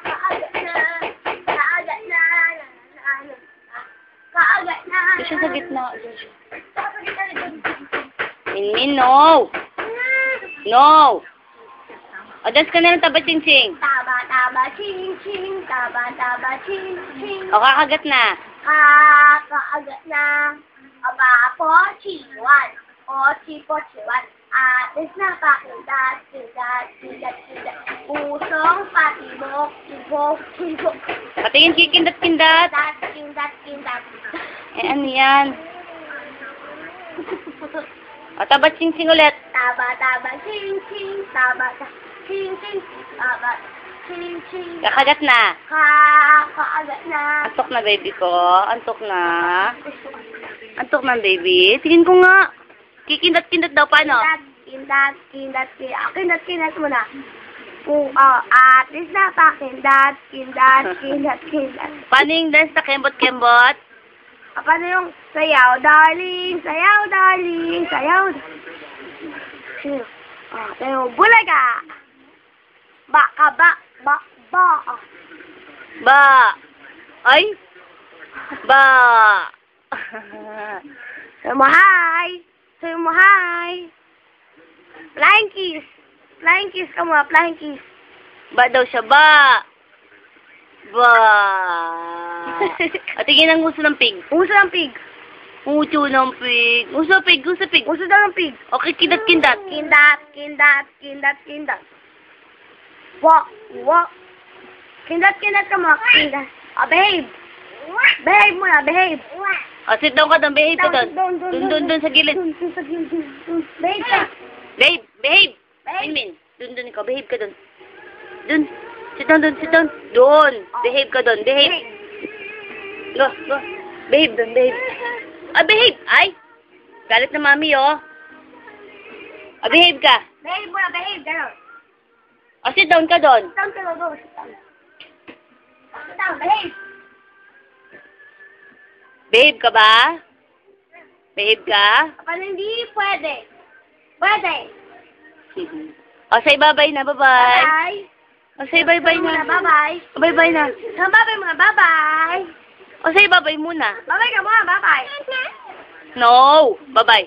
Kaagat na. Kaagat na. Kaagat na. Doon siya sa gitna. Minmin, no! No! O, dance ka na ng taba-ching-ching. Taba-taba, ching-ching. Taba-taba, ching-ching. O, kakagat na. Kaagat na. Aba, pochiwan. Pochi-pochiwan. Atis na pakindat, kindat, kindat, kindat. Pusong patibok, tibok, tibok. Patingin kikindat-kindat. Kindat, kindat, kindat. Eh, ano yan? O, taba-ching-ching ulit. Taba-taba, ching-ching. Taba-taba, ching-ching. Taba, ching-ching. Kakagat na. Kaagat na. Antok na, baby ko. Antok na. Antok na, baby. Tingin ko nga. Kikindat-kindat daw, paano? Kindat, kindat, kindat. Kindat, kindat mo na. Atis na pa, kindat, kindat, kindat, kindat. Paano yung dance na kembot-kembot? Paano yung sayaw, darling, sayaw, darling, sayaw. Sino? Tayo, bulaga. Ba. Ba. Ay. Ba. Sayo mo, hi. Sayo mo, hi. Flying kiss. Flying kiss ka mo, flying kiss. Ba daw siya, ba. Ba. At tingin ang uso ng pig. Uso ng pig. Uso ng pig. Uso pig, uso pig. Uso daw ng pig. Okay, kindat-kindat. Kindat, kindat, kindat, kindat. Wa. Kindat, kindat ka mo, kindat. Behave. Behave mo na, behave. Sit down ka doon, behave ka doon. Doon sa gilid. Doon sa gilid. Behave ka. Behave. Minmin. Doon ikaw, behave ka doon. Doon. Sit down. Doon. Behave ka doon, behave. Go. Behave doon, behave. Behave. Ay. Galit na mami, oh. Behave ka. Behave mo na, behave. Gano'n. Sit down ka doon. Sit down ka doon. Sit down, behave. Behave ka ba? Behave ka? Paano hindi pwede? Pwede. Say bye-bye na, bye-bye. Bye. Say bye-bye na. Bye-bye. Bye-bye na. Bye-bye muna, bye-bye. Say bye-bye muna. Bye-bye ka muna, bye-bye. No. Bye-bye.